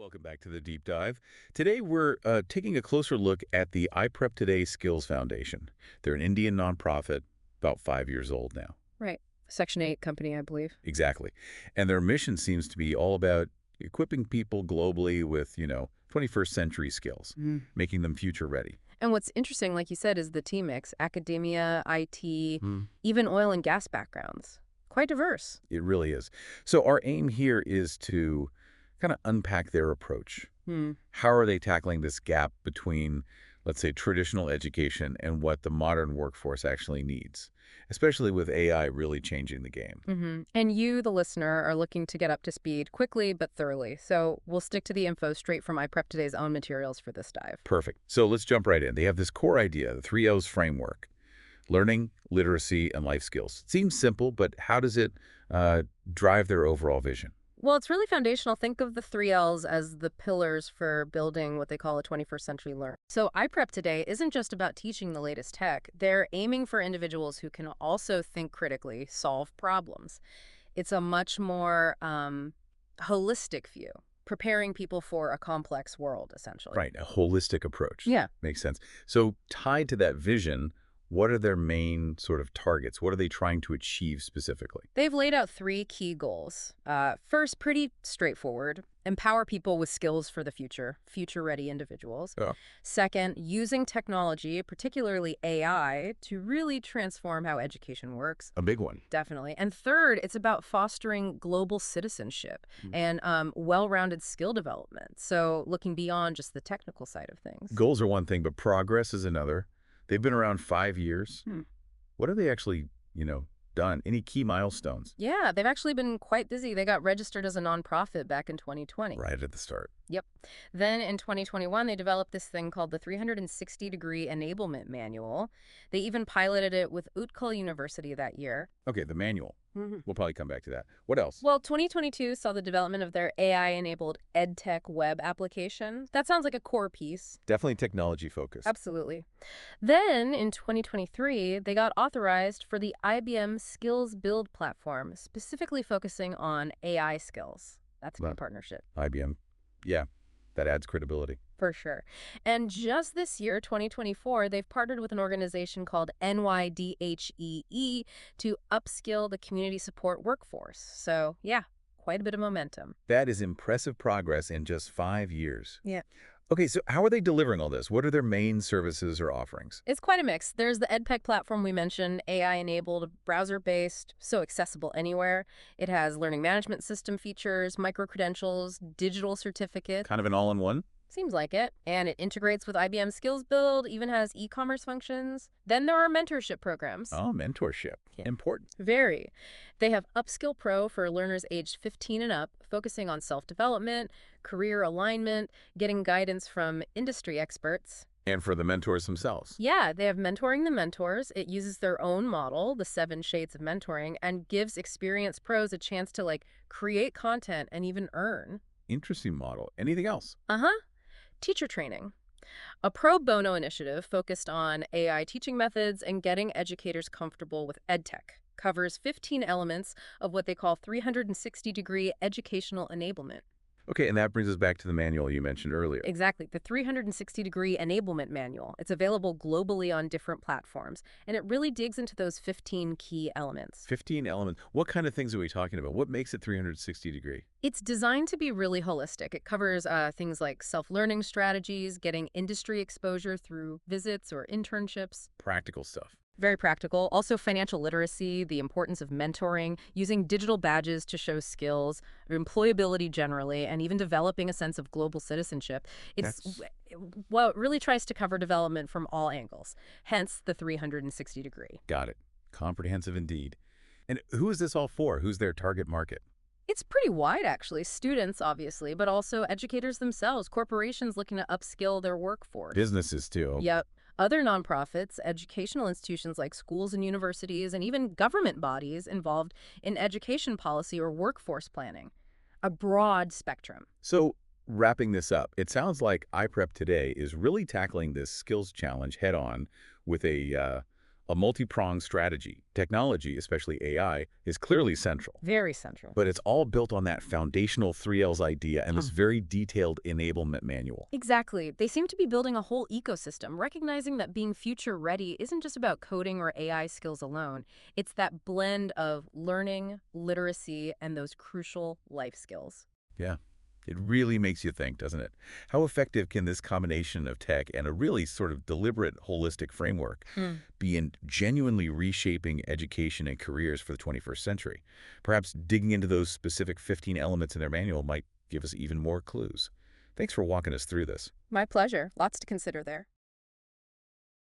Welcome back to the Deep Dive. Today we're taking a closer look at the iPrepToday Skills Foundation. They're an Indian nonprofit, about 5 years old now. Right. Section 8 company, I believe. Exactly. And their mission seems to be all about equipping people globally with, 21st century skills, making them future ready. And what's interesting, like you said, is the team mix. Academia, IT, Hmm. even oil and gas backgrounds. Quite diverse. It really is. So our aim here is to kind of unpack their approach. How are they tackling this gap between, let's say, traditional education and what the modern workforce actually needs, especially with AI really changing the game? And you, the listener, are looking to get up to speed quickly but thoroughly. So we'll stick to the info straight from iPrepToday's own materials for this dive. Perfect. So let's jump right in. They have this core idea, the 3O's framework: learning, literacy, and life skills. It seems simple, but how does it drive their overall vision? Well, it's really foundational. Think of the 3Ls as the pillars for building what they call a 21st century learn. So iPrepToday isn't just about teaching the latest tech. They're aiming for individuals who can also think critically, solve problems. It's a much more holistic view, preparing people for a complex world, essentially. Right, a holistic approach. Yeah. Makes sense. So tied to that vision, what are their main sort of targets? What are they trying to achieve specifically? They've laid out 3 key goals. First, pretty straightforward: empower people with skills for the future, future-ready individuals. Yeah. Second, using technology, particularly AI, to really transform how education works. A big one. Definitely. And third, it's about fostering global citizenship and well-rounded skill development. So looking beyond just the technical side of things. Goals are one thing, but progress is another. They've been around 5 years. What have they actually, done? Any key milestones? Yeah, they've actually been quite busy. They got registered as a nonprofit back in 2020. Right at the start. Yep. Then in 2021, they developed this thing called the 360-degree Enablement Manual. They even piloted it with Utkal University that year. Okay, the manual. We'll probably come back to that. What else? Well, 2022 saw the development of their AI-enabled EdTech web application. That sounds like a core piece. Definitely technology focused. Absolutely. Then, in 2023, they got authorized for the IBM Skills Build platform, specifically focusing on AI skills. That's a good partnership. IBM. Yeah, that adds credibility. For sure. And just this year, 2024, they've partnered with an organization called NYDHEE to upskill the community support workforce. So, yeah, quite a bit of momentum. That is impressive progress in just 5 years. Yeah. Okay, so how are they delivering all this? What are their main services or offerings? It's quite a mix. There's the EdPEC platform we mentioned, AI-enabled, browser-based, so accessible anywhere. It has learning management system features, micro-credentials, digital certificates. Kind of an all-in-one? Seems like it. And it integrates with IBM Skills Build, even has e-commerce functions. Then there are mentorship programs. Oh, mentorship. Yeah. Important. Very. They have Upskill Pro for learners aged 15 and up, focusing on self-development, career alignment, getting guidance from industry experts. And for the mentors themselves. Yeah, they have Mentoring the Mentors. It uses their own model, the 7 Shades of Mentoring, and gives experienced pros a chance to, create content and even earn. Interesting model. Anything else? Teacher training. A pro bono initiative focused on AI teaching methods and getting educators comfortable with EdTech. Covers 15 elements of what they call 360-degree educational enablement. Okay, and that brings us back to the manual you mentioned earlier. Exactly, the 360-degree Enablement Manual. It's available globally on different platforms, and it really digs into those 15 key elements. 15 elements. What kind of things are we talking about? What makes it 360 degree? It's designed to be really holistic. It covers things like self-learning strategies, getting industry exposure through visits or internships. Practical stuff. Very practical. Also financial literacy, the importance of mentoring, using digital badges to show skills, employability generally, and even developing a sense of global citizenship. It really tries to cover development from all angles, hence the 360 degree. Got it. Comprehensive indeed. And who is this all for? Who's their target market? It's pretty wide, actually. Students, obviously, but also educators themselves, corporations looking to upskill their workforce. Businesses, too. Yep. Other nonprofits, educational institutions like schools and universities, and even government bodies involved in education policy or workforce planning. A broad spectrum. So, wrapping this up, it sounds like iPrepToday is really tackling this skills challenge head-on with a a multi-pronged strategy. Technology, especially AI, is clearly central. Very central. But it's all built on that foundational 3Ls idea and this very detailed enablement manual. Exactly. They seem to be building a whole ecosystem, recognizing that being future ready isn't just about coding or AI skills alone. It's that blend of learning, literacy, and those crucial life skills. Yeah. It really makes you think, doesn't it? How effective can this combination of tech and a really sort of deliberate, holistic framework be in genuinely reshaping education and careers for the 21st century? Perhaps digging into those specific 15 elements in their manual might give us even more clues. Thanks for walking us through this. My pleasure. Lots to consider there.